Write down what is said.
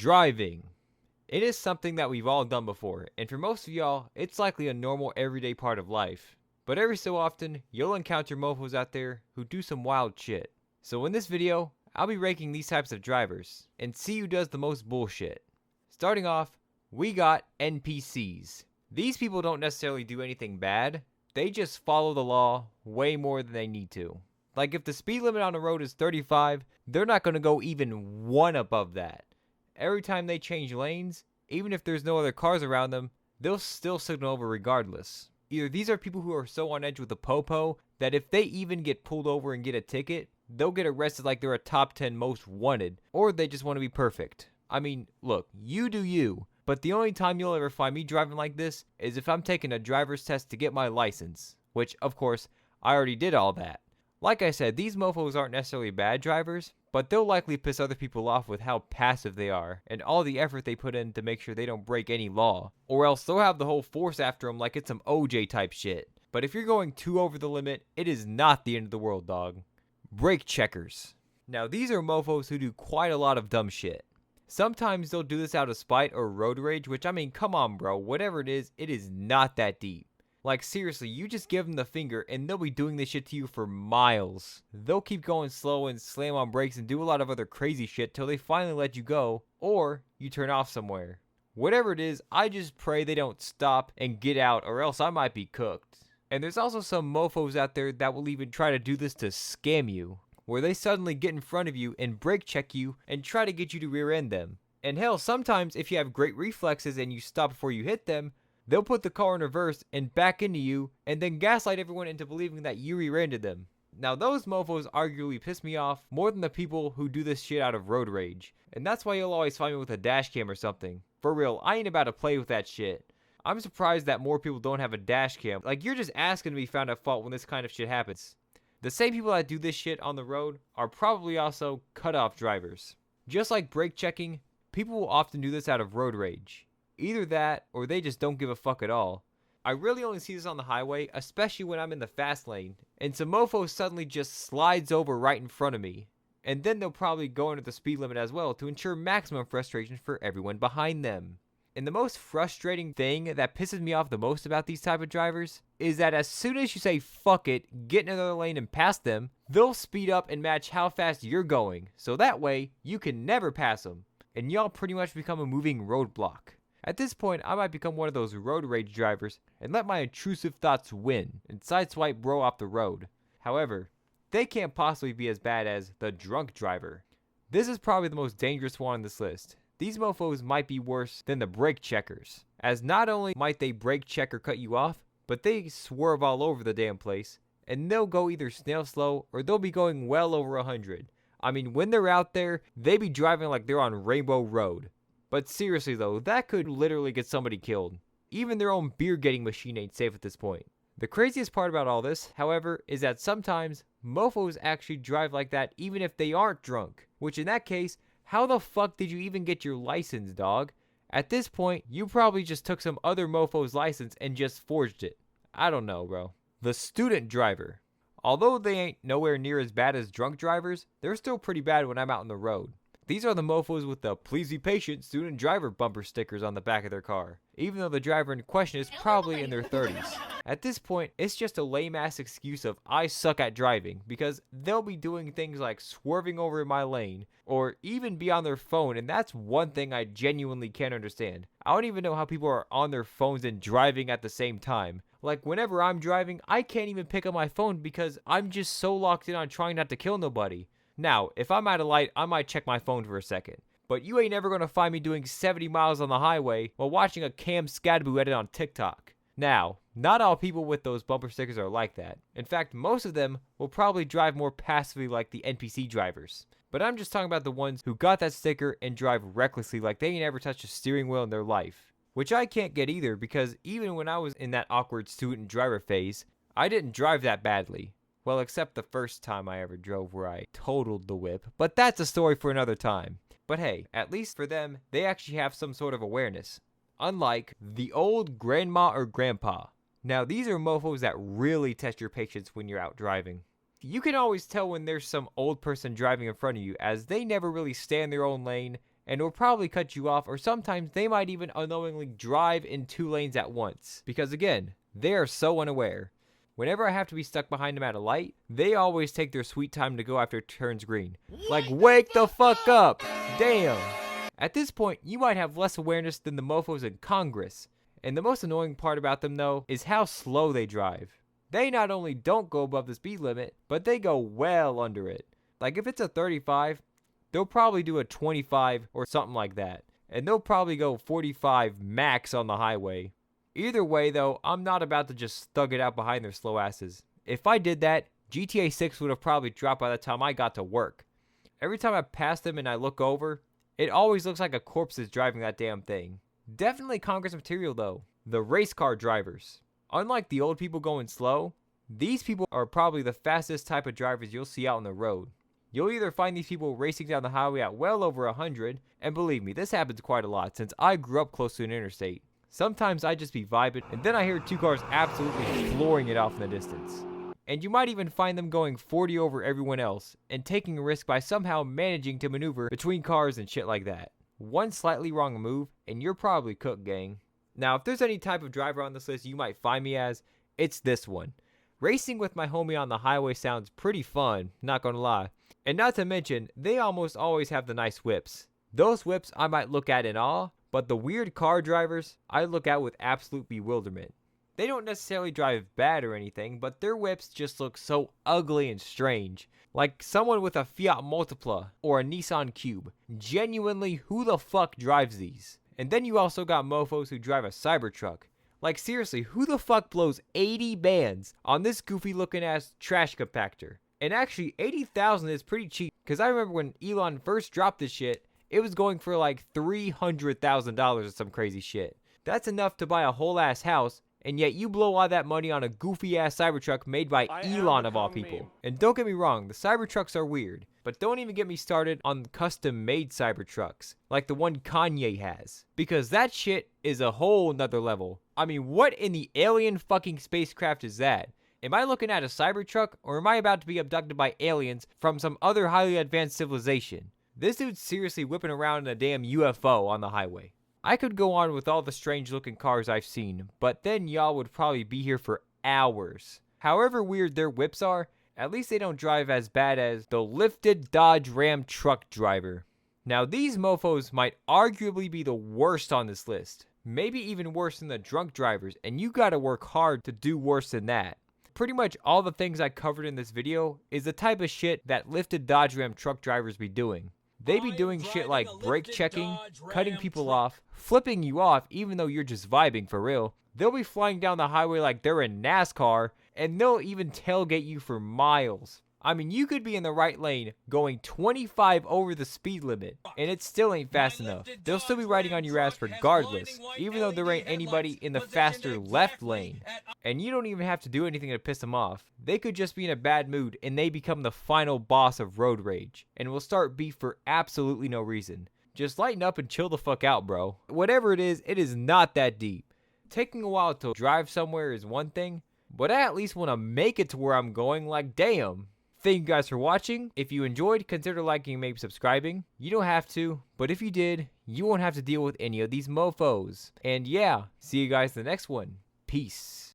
Driving. It is something that we've all done before, and for most of y'all, it's likely a normal everyday part of life. But every so often, you'll encounter mofos out there who do some wild shit. So in this video, I'll be ranking these types of drivers, and see who does the most bullshit. Starting off, we got NPCs. These people don't necessarily do anything bad, they just follow the law way more than they need to. Like if the speed limit on the road is 35, they're not going to go even one above that. Every time they change lanes, even if there's no other cars around them, they'll still signal over regardless. Either these are people who are so on edge with the popo that if they even get pulled over and get a ticket, they'll get arrested like they're a top 10 most wanted, or they just want to be perfect. I mean, look, you do you, but the only time you'll ever find me driving like this is if I'm taking a driver's test to get my license, which, of course, I already did all that. Like I said, these mofos aren't necessarily bad drivers, but they'll likely piss other people off with how passive they are and all the effort they put in to make sure they don't break any law. Or else they'll have the whole force after them like it's some OJ type shit. But if you're going too over the limit, it is not the end of the world, dog. Brake checkers. Now these are mofos who do quite a lot of dumb shit. Sometimes they'll do this out of spite or road rage, which I mean, come on bro, whatever it is not that deep. Like seriously, you just give them the finger and they'll be doing this shit to you for miles. They'll keep going slow and slam on brakes and do a lot of other crazy shit till they finally let you go, or you turn off somewhere. Whatever it is, I just pray they don't stop and get out, or else I might be cooked. And there's also some mofos out there that will even try to do this to scam you, where they suddenly get in front of you and brake check you and try to get you to rear end them. And hell, sometimes if you have great reflexes and you stop before you hit them, they'll put the car in reverse and back into you and then gaslight everyone into believing that you rear-ended them. Now those mofos arguably piss me off more than the people who do this shit out of road rage. And that's why you'll always find me with a dash cam or something. For real, I ain't about to play with that shit. I'm surprised that more people don't have a dash cam. Like you're just asking to be found at fault when this kind of shit happens. The same people that do this shit on the road are probably also cutoff drivers. Just like brake checking, people will often do this out of road rage. Either that, or they just don't give a fuck at all. I really only see this on the highway, especially when I'm in the fast lane, and some mofo suddenly just slides over right in front of me. And then they'll probably go under the speed limit as well to ensure maximum frustration for everyone behind them. And the most frustrating thing that pisses me off the most about these type of drivers is that as soon as you say fuck it, get in another lane and pass them, they'll speed up and match how fast you're going, so that way you can never pass them, and y'all pretty much become a moving roadblock. At this point, I might become one of those road rage drivers and let my intrusive thoughts win and sideswipe bro off the road. However, they can't possibly be as bad as the drunk driver. This is probably the most dangerous one on this list. These mofos might be worse than the brake checkers, as not only might they brake check or cut you off, but they swerve all over the damn place, and they'll go either snail slow or they'll be going well over 100. I mean, when they're out there, they be driving like they're on Rainbow Road. But seriously though, that could literally get somebody killed. Even their own beer getting machine ain't safe at this point. The craziest part about all this, however, is that sometimes mofos actually drive like that even if they aren't drunk. Which in that case, how the fuck did you even get your license, dog? At this point, you probably just took some other mofo's license and just forged it. I don't know, bro. The student driver. Although they ain't nowhere near as bad as drunk drivers, they're still pretty bad when I'm out on the road. These are the mofos with the "please be patient" student driver bumper stickers on the back of their car, even though the driver in question is probably in their 30s. At this point, it's just a lame ass excuse of I suck at driving, because they'll be doing things like swerving over in my lane, or even be on their phone, and that's one thing I genuinely can't understand. I don't even know how people are on their phones and driving at the same time. Like whenever I'm driving, I can't even pick up my phone because I'm just so locked in on trying not to kill nobody. Now, if I'm at a light, I might check my phone for a second. But you ain't never gonna find me doing 70 miles on the highway while watching a Cam Scadaboo edit on TikTok. Now, not all people with those bumper stickers are like that. In fact, most of them will probably drive more passively like the NPC drivers. But I'm just talking about the ones who got that sticker and drive recklessly like they ain't ever touched a steering wheel in their life. Which I can't get either, because even when I was in that awkward student driver phase, I didn't drive that badly. Well, except the first time I ever drove where I totaled the whip, but that's a story for another time. But hey, at least for them, they actually have some sort of awareness. Unlike the old grandma or grandpa. Now, these are mofos that really test your patience when you're out driving. You can always tell when there's some old person driving in front of you, as they never really stay in their own lane, and will probably cut you off, or sometimes they might even unknowingly drive in 2 lanes at once. Because again, they are so unaware. Whenever I have to be stuck behind them at a light, they always take their sweet time to go after it turns green. Like, wake the fuck up! Damn! At this point, you might have less awareness than the mofos in Congress. And the most annoying part about them though, is how slow they drive. They not only don't go above the speed limit, but they go well under it. Like if it's a 35, they'll probably do a 25 or something like that. And they'll probably go 45 max on the highway. Either way though, I'm not about to just thug it out behind their slow asses. If I did that, GTA 6 would have probably dropped by the time I got to work. Every time I pass them and I look over, it always looks like a corpse is driving that damn thing. Definitely Congress material though. The race car drivers. Unlike the old people going slow, these people are probably the fastest type of drivers you'll see out on the road. You'll either find these people racing down the highway at well over 100, and believe me, this happens quite a lot since I grew up close to an interstate. Sometimes I just be vibing, and then I hear 2 cars absolutely flooring it off in the distance. And you might even find them going 40 over everyone else, and taking a risk by somehow managing to maneuver between cars and shit like that. One slightly wrong move, and you're probably cooked, gang. Now, if there's any type of driver on this list you might find me as, it's this one. Racing with my homie on the highway sounds pretty fun, not gonna lie. And not to mention, they almost always have the nice whips. Those whips I might look at in awe, but the weird car drivers, I look at with absolute bewilderment. They don't necessarily drive bad or anything, but their whips just look so ugly and strange. Like someone with a Fiat Multipla or a Nissan Cube. Genuinely, who the fuck drives these? And then you also got mofos who drive a Cybertruck. Like seriously, who the fuck blows 80 bands on this goofy looking ass trash compactor? And actually, 80,000 is pretty cheap, because I remember when Elon first dropped this shit, it was going for like $300,000 or some crazy shit. That's enough to buy a whole ass house, and yet you blow all that money on a goofy ass Cybertruck made by Elon of all people. And don't get me wrong, the Cybertrucks are weird, but don't even get me started on custom made Cybertrucks, like the one Kanye has. Because that shit is a whole nother level. I mean, what in the alien fucking spacecraft is that? Am I looking at a Cybertruck, or am I about to be abducted by aliens from some other highly advanced civilization? This dude's seriously whipping around in a damn UFO on the highway. I could go on with all the strange looking cars I've seen, but then y'all would probably be here for hours. However weird their whips are, at least they don't drive as bad as the lifted Dodge Ram truck driver. Now these mofos might arguably be the worst on this list. Maybe even worse than the drunk drivers, and you gotta work hard to do worse than that. Pretty much all the things I covered in this video is the type of shit that lifted Dodge Ram truck drivers be doing. They be doing shit like brake checking, cutting people off, flipping you off even though you're just vibing for real. They'll be flying down the highway like they're in NASCAR, and they'll even tailgate you for miles. I mean, you could be in the right lane going 25 over the speed limit, and it still ain't fast enough. They'll still be riding on your ass regardless, even though there ain't anybody in the faster left lane. And you don't even have to do anything to piss them off. They could just be in a bad mood, and they become the final boss of road rage, and will start beef for absolutely no reason. Just lighten up and chill the fuck out, bro. Whatever it is not that deep. Taking a while to drive somewhere is one thing, but I at least want to make it to where I'm going, like damn. Thank you guys for watching. If you enjoyed, consider liking and maybe subscribing. You don't have to, but if you did, you won't have to deal with any of these mofos. And yeah, see you guys in the next one. Peace.